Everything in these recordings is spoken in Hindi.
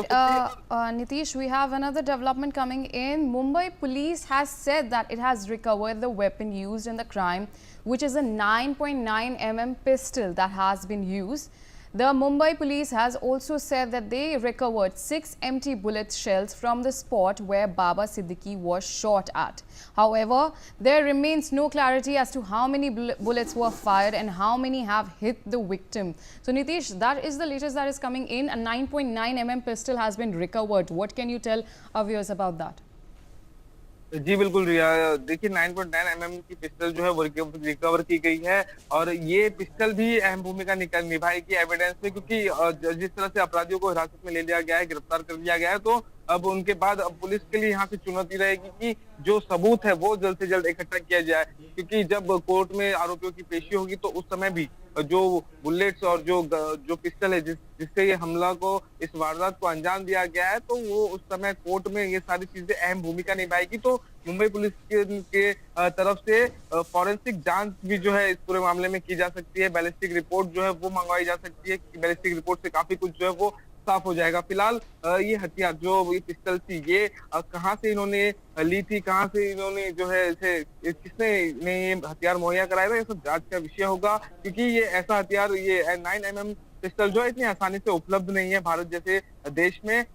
right, Nitish, we have another development coming in. Mumbai police has said that it has recovered the weapon used in the crime, which is a 9.9 mm pistol that has been used. The Mumbai police has also said that they recovered 6 empty bullet shells from the spot where Baba Siddiqui was shot at. However, there remains no clarity as to how many bullets were fired and how many have hit the victim. So Nitish, that is the latest that is coming in. A 9.9 mm pistol has been recovered. What can you tell our viewers about that? जी बिल्कुल रिया, देखिए 9.9 mm की पिस्टल जो है वो रिकवर की गई है और ये पिस्टल भी अहम भूमिका निभाएगी एविडेंस में, क्योंकि जिस तरह से अपराधियों को हिरासत में ले लिया गया है, गिरफ्तार कर लिया गया है, तो अब उनके बाद अब पुलिस के लिए यहाँ से चुनौती रहेगी कि जो सबूत है वो जल्द से जल्द इकट्ठा किया जाए, क्योंकि जब कोर्ट में आरोपियों की पेशी होगी तो उस समय भी जो बुलेट्स और जो पिस्टल है जिससे ये हमला को, इस वारदात को अंजाम दिया गया है, तो वो उस समय कोर्ट में ये सारी चीजें अहम भूमिका निभाएगी। तो मुंबई पुलिस के तरफ से फॉरेंसिक जांच भी जो है इस पूरे मामले में की जा सकती है, बैलिस्टिक रिपोर्ट जो है वो मंगवाई जा सकती है, बैलिस्टिक रिपोर्ट से काफी कुछ जो है वो साफ हो जाएगा। फिलहाल ये हथियार, जो ये पिस्टल थी, ये कहाँ से इन्होंने ली थी, कहाँ से इन्होंने जो है इसे, किसने ने ये हथियार मुहैया कराया था, ये सब जांच का विषय होगा, क्योंकि ये ऐसा हथियार, ये 9 mm पिस्टल जो है इतनी आसानी से उपलब्ध नहीं है भारत जैसे देश में,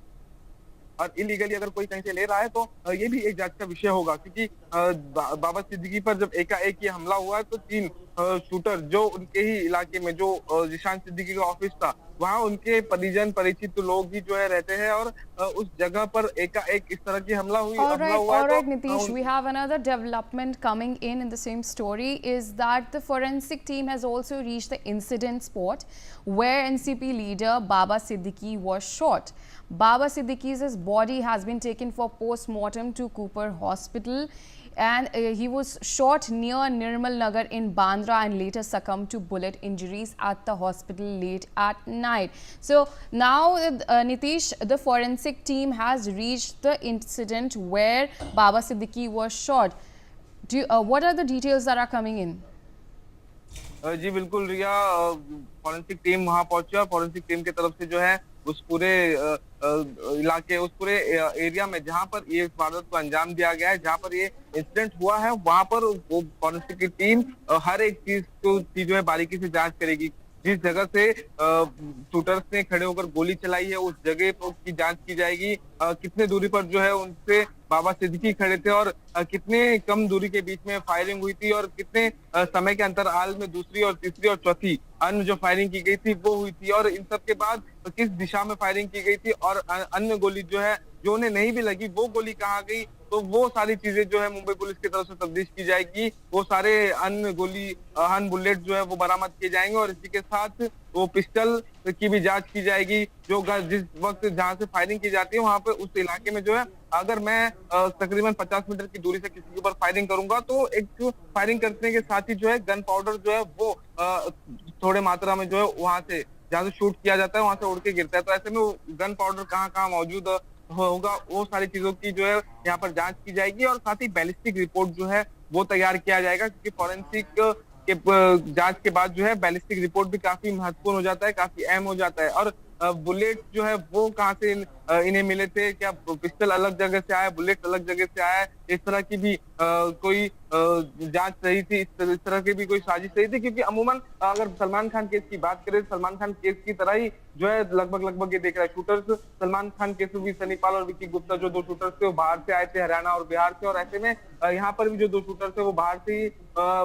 और इलीगली अगर कोई कहीं से ले रहा है तो ये भी एक जांच का विषय होगा, क्योंकि बाबा सिद्दीकी पर जब एकाएक ये हमला हुआ तो 3 शूटर जो उनके ही इलाके में, जो जिशान सिद्दीकी का ऑफिस था, वहां उनके परिजन परिचित लोग ही जो है रहते हैं, और उस जगह पर एकाएक इस तरह की हमला हुआ है। All right, Nitish, we have another development coming in the same story, is that the forensic team has also reached the incident spot where NCP leader Baba Siddiqui was shot. Baba Siddiqui's body has been taken for post-mortem to Cooper Hospital, and he was shot near Nirmal Nagar in Bandra and later succumbed to bullet injuries at the hospital late at night. So now, Nitish, the forensic team has reached the incident where Baba Siddiqui was shot. What are the details that are coming in? जी बिल्कुल रिया, फॉरेंसिक टीम वहां पहुंचा। फॉरेंसिक टीम की तरफ से जो है उस पूरे इलाके, उस पूरे एरिया में जहां पर ये वारदात को अंजाम दिया गया है, जहां पर ये इंसिडेंट हुआ है, वहां पर वो फॉरेंसिक की टीम हर एक चीज की जो है बारीकी से जांच करेगी। जिस जगह से शूटर्स ने खड़े होकर गोली चलाई है उस जगह की जांच की जाएगी, कितने दूरी पर जो है उनसे बाबा सिद्दीकी खड़े थे और कितने कम दूरी के बीच में फायरिंग हुई थी, और कितने समय के अंतराल में दूसरी और तीसरी और चौथी अन्य जो फायरिंग की गई थी वो हुई थी, और इन सब के बाद किस दिशा में फायरिंग की गई थी, और अन्य गोली जो है जो उन्हें नहीं भी लगी वो गोली कहाँ गई, तो वो सारी चीजें जो है मुंबई पुलिस की तरफ से तफ्तीश की जाएगी। वो सारे अन्य बुलेट जो है वो बरामद किए जाएंगे, और इसी के साथ वो पिस्टल की भी जांच की जाएगी, जो जिस वक्त जहां से फायरिंग की जाती है वहां पे उस इलाके में जो है, अगर मैं तकरीबन 50 मीटर की दूरी से किसी के ऊपर फायरिंग करूंगा तो एक फायरिंग करने के साथ ही जो है गन पाउडर जो है वो थोड़े मात्रा में जो है वहां से, जहां से शूट किया जाता है वहां से उड़ के गिरता है, तो ऐसे में गन पाउडर कहाँ कहाँ मौजूद होगा, वो सारी चीजों की जो है यहाँ पर जांच की जाएगी, और साथ ही बैलिस्टिक रिपोर्ट जो है वो तैयार किया जाएगा, क्योंकि फॉरेंसिक के जांच के बाद जो है बैलिस्टिक रिपोर्ट भी काफी महत्वपूर्ण हो जाता है, काफी अहम हो जाता है। और बुलेट जो है वो कहाँ से इन्हें मिले थे, क्या पिस्टल अलग जगह से आया, बुलेट अलग जगह से आया, इस तरह की भी कोई जांच रही थी, इस तरह की भी कोई साजिश रही थी, क्योंकि अमूमन अगर सलमान खान केस की बात करें, सलमान खान केस की तरह ही जो है लगभग ये देख रहा है शूटर्स, सलमान खान केस में भी सनी पाल और विक्की गुप्ता जो 2 शूटर्स थे वो बाहर से आए थे, हरियाणा और बिहार से, और ऐसे में यहाँ पर भी जो 2 शूटर्स थे वो बाहर से ही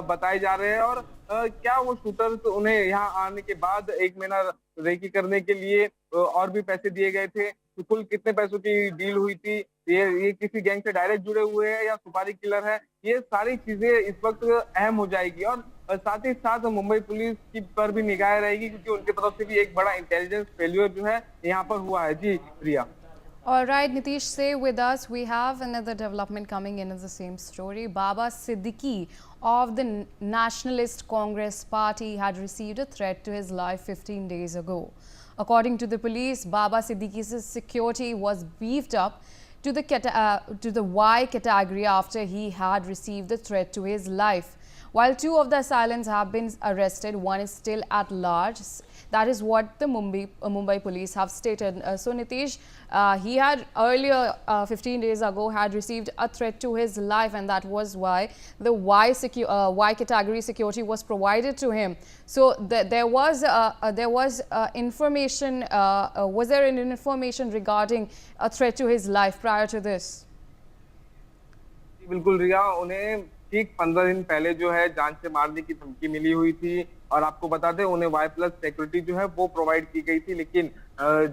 बताए जा रहे हैं, और क्या वो शूटर्स उन्हें यहाँ आने के बाद 1 महीना रेकी करने के लिए और भी पैसे दिए गए थे, तो कुल कितने पैसों की डील हुई थी, ये किसी गैंग से डायरेक्ट जुड़े हुए हैं या सुपारी किलर है, ये सारी चीजें इस वक्त अहम हो जाएगी, और साथ ही साथ मुंबई पुलिस की पर भी निगाह रहेगी, क्योंकि उनकी तरफ से भी एक बड़ा इंटेलिजेंस फेल्यूर जो है यहाँ पर हुआ है। जी प्रिया। All right, Nitish, stay with us. We have another development coming in the same story. Baba Siddiqui of the Nationalist Congress Party had received a threat to his life 15 days ago. According to the police, Baba Siddiqui's security was beefed up to the Y category after he had received the threat to his life. While two of the assailants have been arrested, one is still at large. That is what the Mumbai police have stated. So Nitish, he had earlier, 15 days ago, had received a threat to his life, and that was why the Y category security was provided to him. So there was information. Was there an information regarding a threat to his life prior to this? बिल्कुल रिया, उन्हें ठीक 15 दिन पहले जो है जान से मारने की धमकी मिली हुई थी और आपको बता दें उन्हें Y+ सिक्योरिटी जो है वो प्रोवाइड की गई थी, लेकिन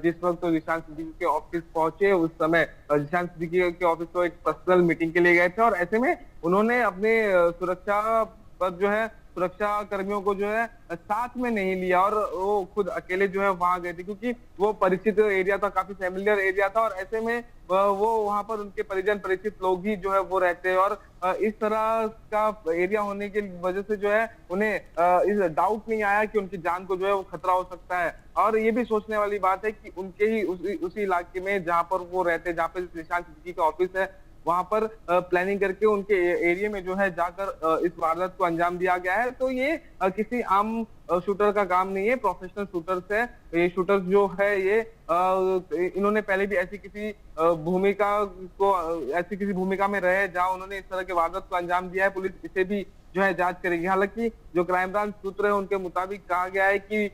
जिस वक्त तो जिशान सिद्दीकी के ऑफिस पहुंचे उस समय जिशान सिद्दीकी के ऑफिस को एक पर्सनल मीटिंग के लिए गए थे और ऐसे में उन्होंने अपने सुरक्षा पर जो है सुरक्षा कर्मियों को जो है साथ में नहीं लिया और वो खुद अकेले जो है वहां गए थे, क्योंकि वो परिचित एरिया था, काफी फेमिलियर एरिया था और ऐसे में वो वहां पर उनके परिजन परिचित लोग ही जो है वो रहते हैं और इस तरह का एरिया होने की वजह से जो है उन्हें इस डाउट नहीं आया कि उनकी जान को जो है वो खतरा हो सकता है। और ये भी सोचने वाली बात है कि उनके ही उसी इलाके में जहां पर वो रहते हैं, जहां पर जिशान सिद्दीकी का ऑफिस है, वहां पर प्लानिंग करके उनके एरिया में जो है जाकर इस वारदात को अंजाम दिया गया है। तो ये किसी आम शूटर का काम नहीं है, प्रोफेशनल शूटर्स है। ये शूटर्स जो है ये इन्होंने पहले भी ऐसी किसी भूमिका में रहे जहां उन्होंने इस तरह के वारदात को अंजाम दिया है। पुलिस इसे भी जो है जांच करेगी। हालांकि जो क्राइम ब्रांच सूत्र है उनके मुताबिक कहा गया है कि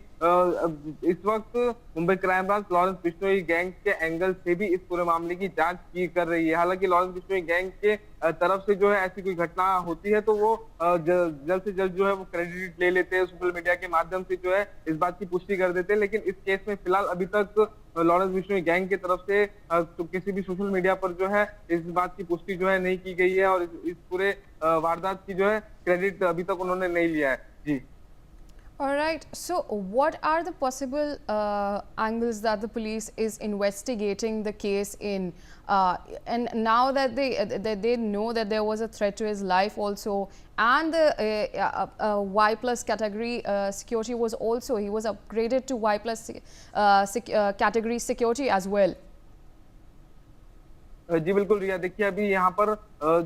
इस वक्त Mumbai crime branch Lawrence Bishnoi gang के एंगल से भी इस पूरे मामले की जांच कर रही है। हालांकि लॉरेंस बिश्नोई गैंग के तरफ से जो है ऐसी कोई घटना होती है तो वो जल्द से जल्द जो है वो क्रेडिट ले लेते हैं, सोशल मीडिया के माध्यम से जो है इस बात की पुष्टि कर देते हैं। लेकिन इस केस में फिलहाल अभी तक लॉरेंस बिश्नोई गैंग की तरफ से तो किसी भी सोशल मीडिया पर जो है इस बात की पुष्टि जो है नहीं की गई है और इस पूरे वारदात की जो है क्रेडिट अभी तक उन्होंने नहीं लिया है। जी। All right. So, what are the possible angles that the police is investigating the case in? And now that they know that there was a threat to his life also, and the Y+ category security was also, he was upgraded to Y+ category security as well. जी बिल्कुल रिया, देखिए अभी यहाँ पर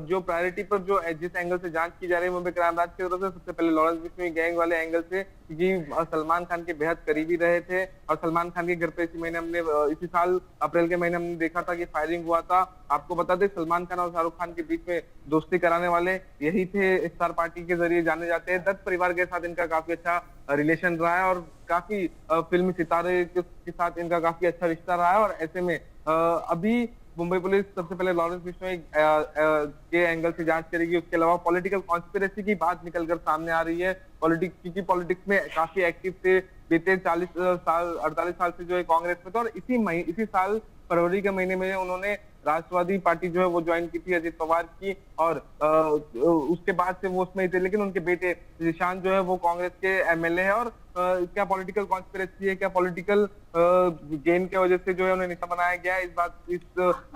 जो प्रायोरिटी पर जो जिस एंगल से जांच की जा रही है मुंबई क्राइम ब्रांच की तरफ से, सबसे पहले लॉरेंस बिश्नोई गैंग वाले एंगल से, क्योंकि सलमान खान के बेहद करीबी रहे थे और सलमान खान के घर पे इसी साल अप्रैल के महीने हमने देखा था कि फायरिंग हुआ था। आपको बता दें सलमान खान और शाहरुख खान के बीच में दोस्ती कराने वाले यही थे, स्टार पार्टी के जरिए जाने जाते हैं। दत्त परिवार के साथ इनका काफी अच्छा रिलेशन रहा है और काफी फिल्मी सितारे के साथ इनका काफी अच्छा रिश्ता रहा है और ऐसे में अभी मुंबई पुलिस सबसे पहले लॉरेंस बिश्नोई के एंगल से जांच करेगी। उसके अलावा पॉलिटिकल कॉन्स्पिरेसी की बात निकलकर सामने आ रही है। क्योंकि पॉलिटिक्स में काफी एक्टिव थे, बीते 48 साल से जो है कांग्रेस में थे और इसी साल फरवरी के महीने में उन्होंने राष्ट्रवादी पार्टी जो है वो ज्वाइन की थी अजित पवार की और उसके बाद से वो उसमें थे। लेकिन उनके बेटे जिशान जो है वो कांग्रेस के एमएलए है और क्या पॉलिटिकल कॉन्स्पिरेसी है, क्या पॉलिटिकल गेन की वजह से जो है उन्हें निशाना बनाया गया है, इस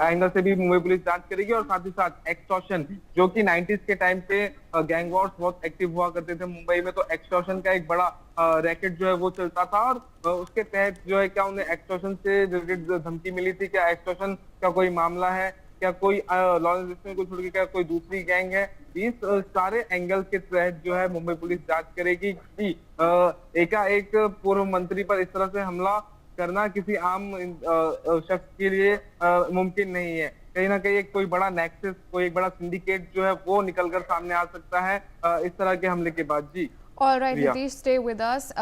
एंगल से भी मुंबई पुलिस जांच करेगी। और साथ ही साथ एक्सटॉर्शन, जो कि 90s के टाइम पे गैंग वॉर्स बहुत एक्टिव हुआ करते थे मुंबई में, तो एक्सटॉर्शन का एक बड़ा रैकेट जो है वो चलता था और उसके तहत जो है क्या उन्हें एक्सटॉर्शन से रिलेटेड धमकी मिली थी, क्या एक्सटॉर्शन का कोई मामला है, क्या कोई लॉरेंस बिश्नोई को छोड़ के क्या कोई दूसरी गैंग है। इस सारे एंगल के तहत जो है मुंबई पुलिस जांच करेगी कि एकाएक पूर्व मंत्री पर इस तरह से हमला करना किसी आम शख्स के लिए मुमकिन नहीं है। कहीं ना कहीं एक कोई बड़ा नेक्सस, कोई एक बड़ा सिंडिकेट जो है वो निकलकर सामने आ सकता है इस तरह के हमले के बाद। जी। All right, Nitish, stay with us.